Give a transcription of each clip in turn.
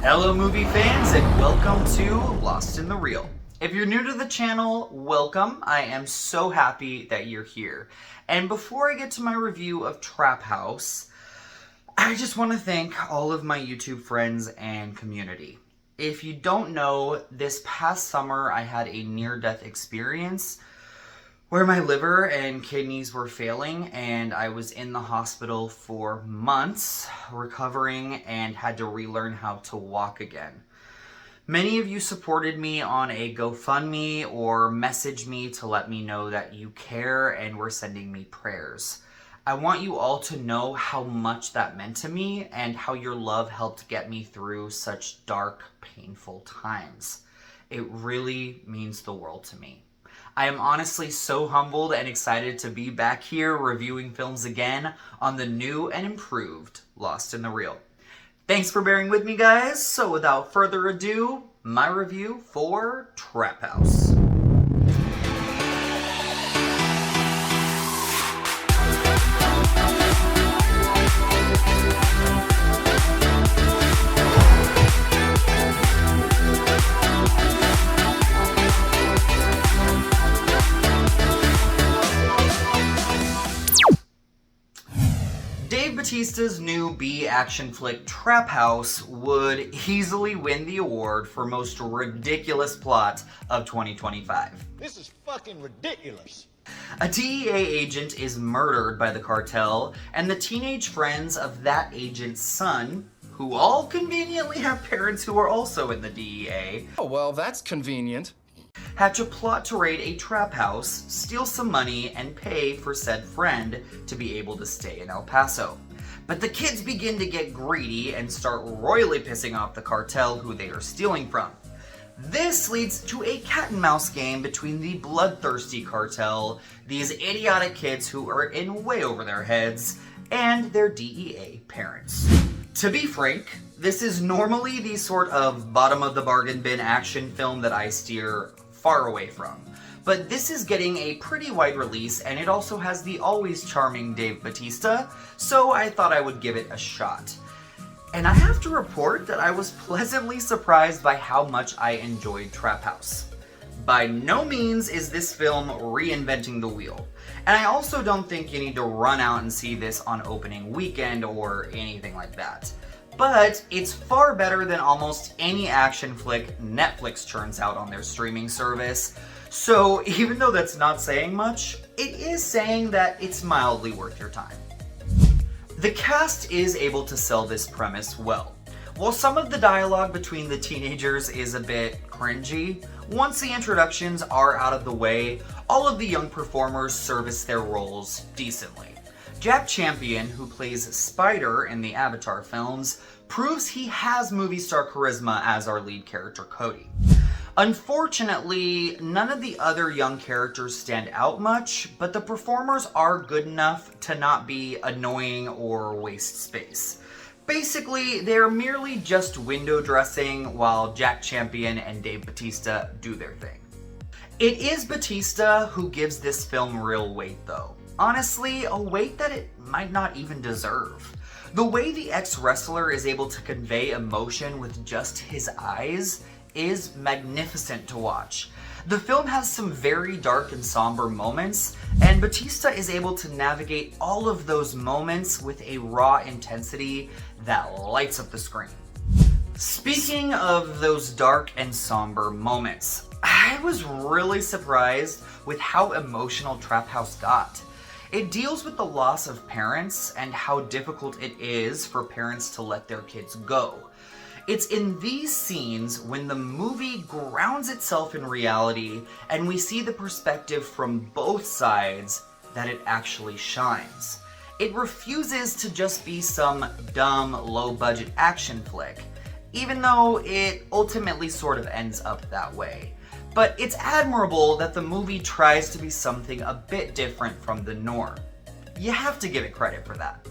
Hello movie fans and welcome to Lost in the Reel. If you're new to the channel, welcome. I am so happy that you're here. And before I get to my review of Trap House, I just want to thank all of my YouTube friends and community. If you don't know, this past summer I had a near-death experience where my liver and kidneys were failing and I was in the hospital for months recovering and had to relearn how to walk again. Many of you supported me on a GoFundMe or messaged me to let me know that you care and were sending me prayers. I want you all to know how much that meant to me and how your love helped get me through such dark, painful times. It really means the world to me. I am honestly so humbled and excited to be back here reviewing films again on the new and improved Lost in the Reel. Thanks for bearing with me, guys. So without further ado, my review for Trap House. Bautista's new B action flick Trap House would easily win the award for most ridiculous plot of 2025. This is fucking ridiculous. A DEA agent is murdered by the cartel, and the teenage friends of that agent's son, who all conveniently have parents who are also in the DEA. Oh, well, that's convenient. Hatch a plot to raid a trap house, steal some money, and pay for said friend to be able to stay in El Paso. But the kids begin to get greedy and start royally pissing off the cartel who they are stealing from. This leads to a cat and mouse game between the bloodthirsty cartel, these idiotic kids who are in way over their heads, and their DEA parents. To be frank, this is normally the sort of bottom of the bargain bin action film that I steer far away from. But this is getting a pretty wide release, and it also has the always charming Dave Bautista, so I thought I would give it a shot. And I have to report that I was pleasantly surprised by how much I enjoyed Trap House. By no means is this film reinventing the wheel, and I also don't think you need to run out and see this on opening weekend or anything like that. But it's far better than almost any action flick Netflix churns out on their streaming service. So even though that's not saying much, it is saying that it's mildly worth your time. The cast is able to sell this premise well. While some of the dialogue between the teenagers is a bit cringy, once the introductions are out of the way, all of the young performers service their roles decently. Jack Champion, who plays Spider in the Avatar films, proves he has movie star charisma as our lead character Cody. Unfortunately, none of the other young characters stand out much, but the performers are good enough to not be annoying or waste space. Basically, they're merely just window dressing while Jack Champion and Dave Bautista do their thing. It is Bautista who gives this film real weight though. Honestly, a weight that it might not even deserve. The way the ex-wrestler is able to convey emotion with just his eyes is magnificent to watch. The film has some very dark and somber moments, and Bautista is able to navigate all of those moments with a raw intensity that lights up the screen. Speaking of those dark and somber moments, I was really surprised with how emotional Trap House got. It deals with the loss of parents and how difficult it is for parents to let their kids go. It's in these scenes when the movie grounds itself in reality and we see the perspective from both sides that it actually shines. It refuses to just be some dumb, low-budget action flick, even though it ultimately sort of ends up that way. But it's admirable that the movie tries to be something a bit different from the norm. You have to give it credit for that.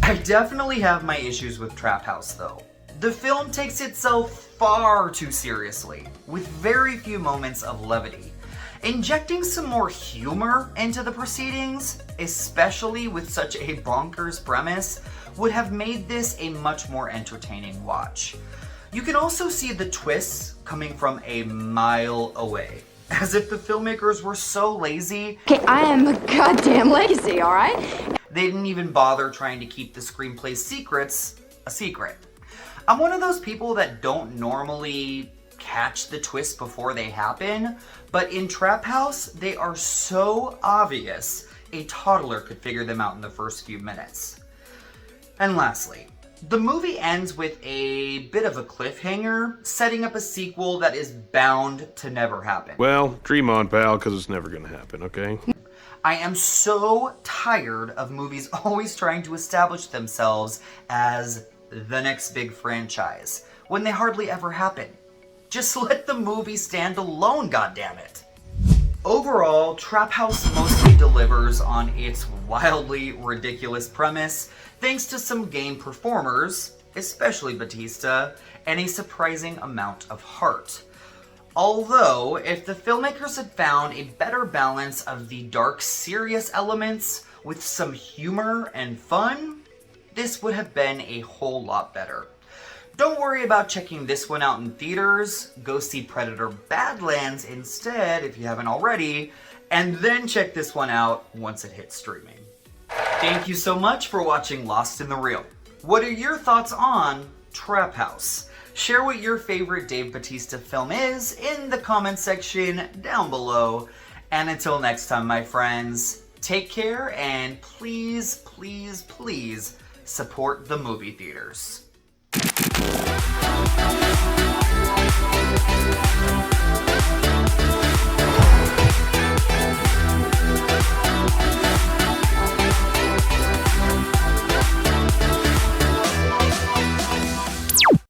I definitely have my issues with Trap House though. The film takes itself far too seriously, with very few moments of levity. Injecting some more humor into the proceedings, especially with such a bonkers premise, would have made this a much more entertaining watch. You can also see the twists coming from a mile away, as if the filmmakers were so lazy. Okay, I am a goddamn lazy, alright? They didn't even bother trying to keep the screenplay's secrets a secret. I'm one of those people that don't normally catch the twists before they happen, but in Trap House, they are so obvious, a toddler could figure them out in the first few minutes. And lastly, the movie ends with a bit of a cliffhanger, setting up a sequel that is bound to never happen. Well, dream on, pal, because it's never gonna happen, okay? I am so tired of movies always trying to establish themselves as the next big franchise, when they hardly ever happen. Just let the movie stand alone, goddammit. Overall, Trap House mostly delivers on its wildly ridiculous premise, thanks to some game performers, especially Bautista, and a surprising amount of heart. Although, if the filmmakers had found a better balance of the dark, serious elements with some humor and fun, this would have been a whole lot better. Don't worry about checking this one out in theaters. Go see Predator Badlands instead if you haven't already, and then check this one out once it hits streaming. Thank you so much for watching Lost in the Reel. What are your thoughts on Trap House? Share what your favorite Dave Bautista film is in the comment section down below. And until next time, my friends, take care and please, please, please support the movie theaters.